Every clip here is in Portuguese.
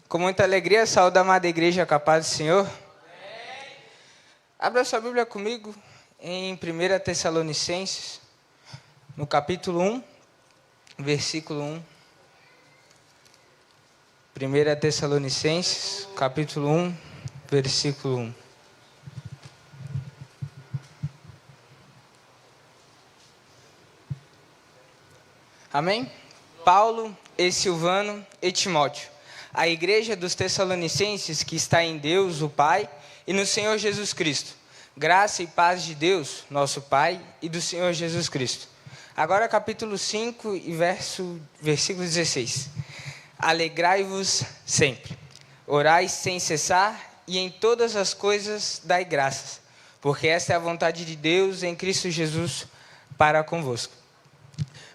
Com muita alegria, saúdo a amada igreja, com a paz do Senhor. Amém. Abra sua Bíblia comigo em 1 Tessalonicenses, no capítulo 1, versículo 1. 1 Tessalonicenses, capítulo 1, versículo 1. Amém? Paulo e Silvano e Timóteo, a igreja dos Tessalonicenses que está em Deus, o Pai, e no Senhor Jesus Cristo. Graça e paz de Deus, nosso Pai, e do Senhor Jesus Cristo. Agora capítulo 5 e versículo 16. Alegrai-vos sempre, orai sem cessar, e em todas as coisas dai graças, porque esta é a vontade de Deus em Cristo Jesus para convosco.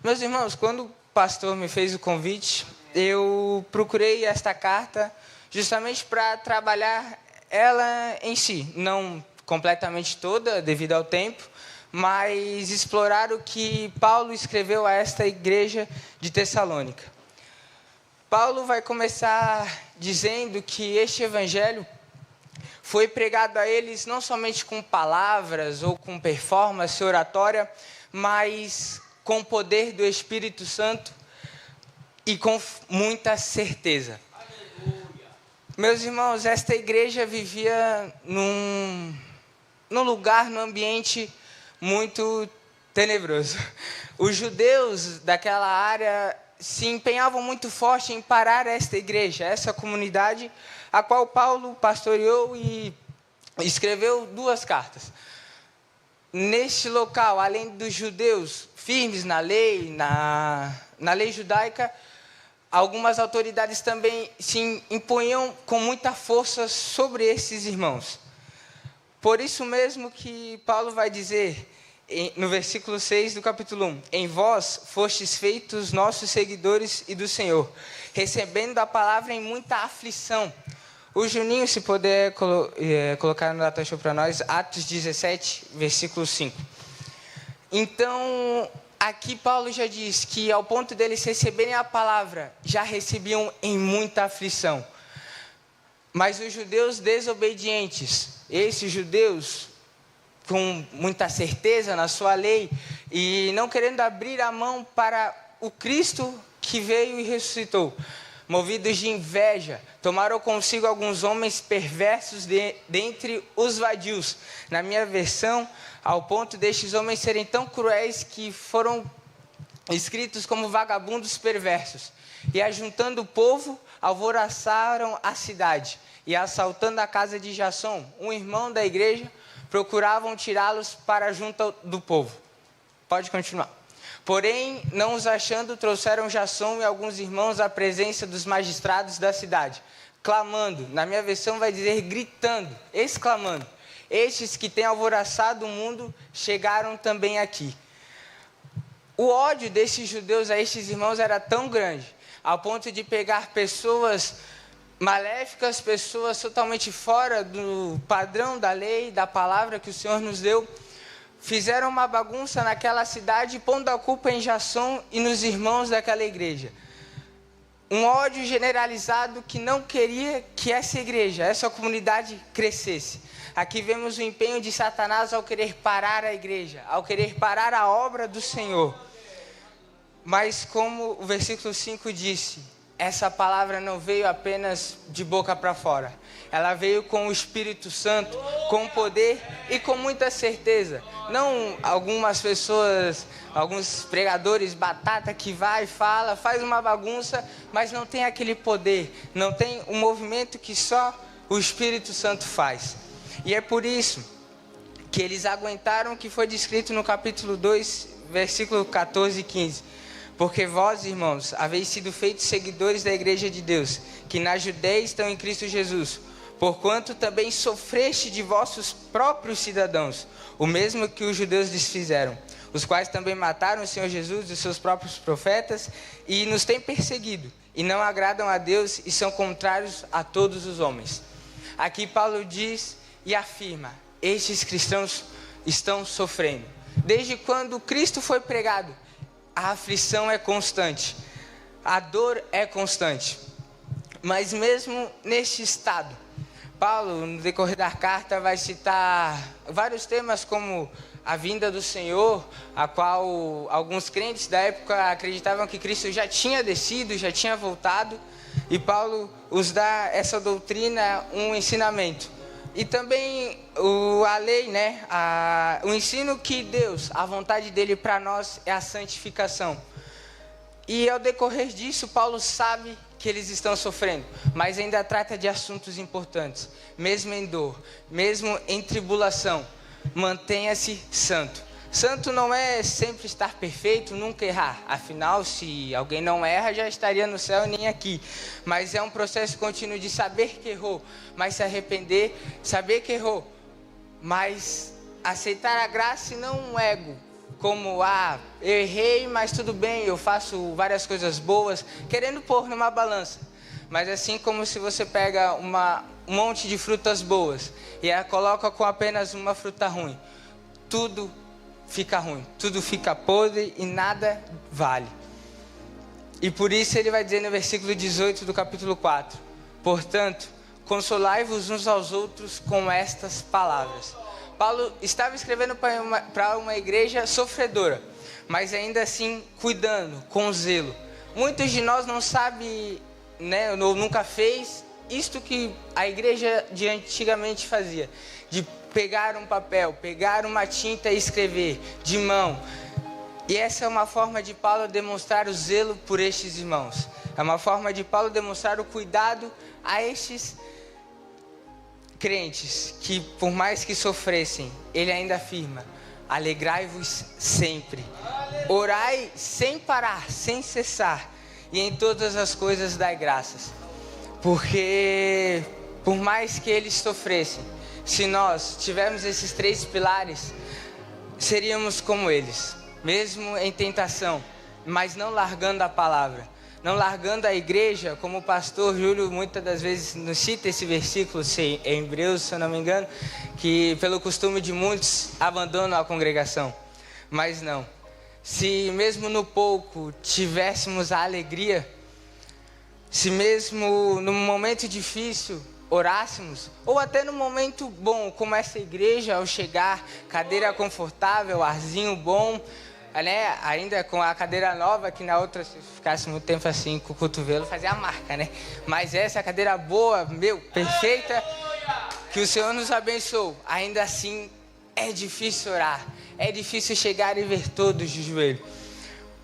Meus irmãos, quando o pastor me fez o convite, eu procurei esta carta justamente para trabalhar ela em si, não completamente toda, devido ao tempo, mas explorar o que Paulo escreveu a esta igreja de Tessalônica. Paulo vai começar dizendo que este evangelho foi pregado a eles não somente com palavras ou com performance oratória, mas com o poder do Espírito Santo e com muita certeza. Aleluia. Meus irmãos, esta igreja vivia num lugar, num ambiente muito tenebroso. Os judeus daquela área se empenhavam muito forte em parar esta igreja, essa comunidade, a qual Paulo pastoreou e escreveu 2 cartas. Neste local, além dos judeus firmes na lei, na lei judaica, algumas autoridades também se impunham com muita força sobre esses irmãos. Por isso mesmo que Paulo vai dizer, no versículo 6 do capítulo 1, em vós fostes feitos nossos seguidores e do Senhor, recebendo a palavra em muita aflição. O Juninho, se puder colocar no data show para nós, Atos 17, versículo 5. Então, aqui Paulo já diz que ao ponto deles receberem a palavra, já recebiam em muita aflição. Mas os judeus desobedientes, esses judeus com muita certeza na sua lei e não querendo abrir a mão para o Cristo que veio e ressuscitou, movidos de inveja, tomaram consigo alguns homens perversos dentre os vadios. Na minha versão, ao ponto destes homens serem tão cruéis que foram escritos como vagabundos perversos. E ajuntando o povo, alvoroçaram a cidade. E assaltando a casa de Jasson, um irmão da igreja, procuravam tirá-los para junto do povo. Pode continuar. Porém, não os achando, trouxeram Jasson e alguns irmãos à presença dos magistrados da cidade, clamando, na minha versão vai dizer gritando, exclamando, estes que têm alvoroçado o mundo chegaram também aqui. O ódio desses judeus a estes irmãos era tão grande, ao ponto de pegar pessoas maléficas, pessoas totalmente fora do padrão da lei, da palavra que o Senhor nos deu, fizeram uma bagunça naquela cidade, pondo a culpa em Jasson e nos irmãos daquela igreja. Um ódio generalizado que não queria que essa igreja, essa comunidade crescesse. Aqui vemos o empenho de Satanás ao querer parar a igreja, ao querer parar a obra do Senhor. Mas como o versículo 5 disse, essa palavra não veio apenas de boca para fora. Ela veio com o Espírito Santo, com poder e com muita certeza. Não algumas pessoas, alguns pregadores batata que vai, fala, faz uma bagunça, mas não tem aquele poder, não tem o movimento que só o Espírito Santo faz. E é por isso que eles aguentaram o que foi descrito no capítulo 2, versículo 14 e 15. Porque vós, irmãos, haveis sido feitos seguidores da igreja de Deus, que na Judeia estão em Cristo Jesus, porquanto também sofreste de vossos próprios cidadãos, o mesmo que os judeus lhes fizeram, os quais também mataram o Senhor Jesus e os seus próprios profetas, e nos têm perseguido, e não agradam a Deus, e são contrários a todos os homens. Aqui Paulo diz e afirma, estes cristãos estão sofrendo. Desde quando Cristo foi pregado, a aflição é constante, a dor é constante. Mas mesmo neste estado, Paulo, no decorrer da carta, vai citar vários temas como a vinda do Senhor, a qual alguns crentes da época acreditavam que Cristo já tinha descido, já tinha voltado, e Paulo os dá essa doutrina, um ensinamento. E também a lei, né? O ensino que Deus, a vontade dele para nós é a santificação. E ao decorrer disso, Paulo sabe que eles estão sofrendo, mas ainda trata de assuntos importantes. Mesmo em dor, mesmo em tribulação, mantenha-se santo. Santo não é sempre estar perfeito, nunca errar. Afinal, se alguém não erra, já estaria no céu nem aqui. Mas é um processo contínuo de saber que errou, mas se arrepender, saber que errou, mas aceitar a graça e não um ego. Como, eu errei, mas tudo bem, eu faço várias coisas boas, querendo pôr numa balança. Mas assim como se você pega um monte de frutas boas e a coloca com apenas uma fruta ruim, tudo fica ruim, tudo fica podre e nada vale. E por isso ele vai dizer no versículo 18 do capítulo 4, portanto, consolai-vos uns aos outros com estas palavras. Paulo estava escrevendo para uma igreja sofredora, mas ainda assim cuidando, com zelo. Muitos de nós não sabem, né, ou nunca fez isto que a igreja de antigamente fazia, de pegar um papel, pegar uma tinta e escrever de mão. E essa é uma forma de Paulo demonstrar o zelo por estes irmãos. É uma forma de Paulo demonstrar o cuidado a estes crentes, que por mais que sofressem, ele ainda afirma: alegrai-vos sempre, orai sem parar, sem cessar, e em todas as coisas dai graças. Porque por mais que eles sofressem, se nós tivermos esses 3 pilares, seríamos como eles, mesmo em tentação, mas não largando a palavra. Não largando a igreja, como o pastor Júlio muitas das vezes nos cita esse versículo, em Hebreus, se eu não me engano, que pelo costume de muitos abandonam a congregação. Mas não, se mesmo no pouco tivéssemos a alegria, se mesmo no momento difícil orássemos, ou até no momento bom, como essa igreja, ao chegar, cadeira confortável, arzinho bom, né? Ainda com a cadeira nova, que na outra, se ficasse muito tempo assim com o cotovelo, fazia a marca, né? Mas essa cadeira boa, perfeita, que o Senhor nos abençoou. Ainda assim, é difícil orar, é difícil chegar e ver todos de joelho.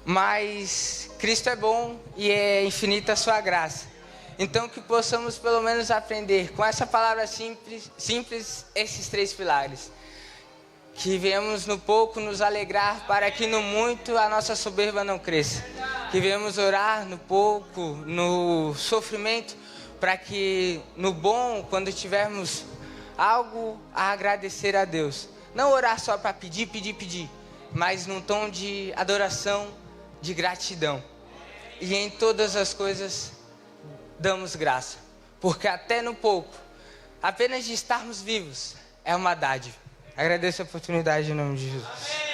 Mas Cristo é bom e é infinita a sua graça. Então que possamos pelo menos aprender com essa palavra simples esses 3 pilares. Que venhamos no pouco nos alegrar, para que no muito a nossa soberba não cresça. Que venhamos orar no pouco, no sofrimento, para que no bom, quando tivermos algo a agradecer a Deus. Não orar só para pedir, mas num tom de adoração, de gratidão. E em todas as coisas damos graça. Porque até no pouco, apenas de estarmos vivos, é uma dádiva. Agradeço a oportunidade em nome de Jesus.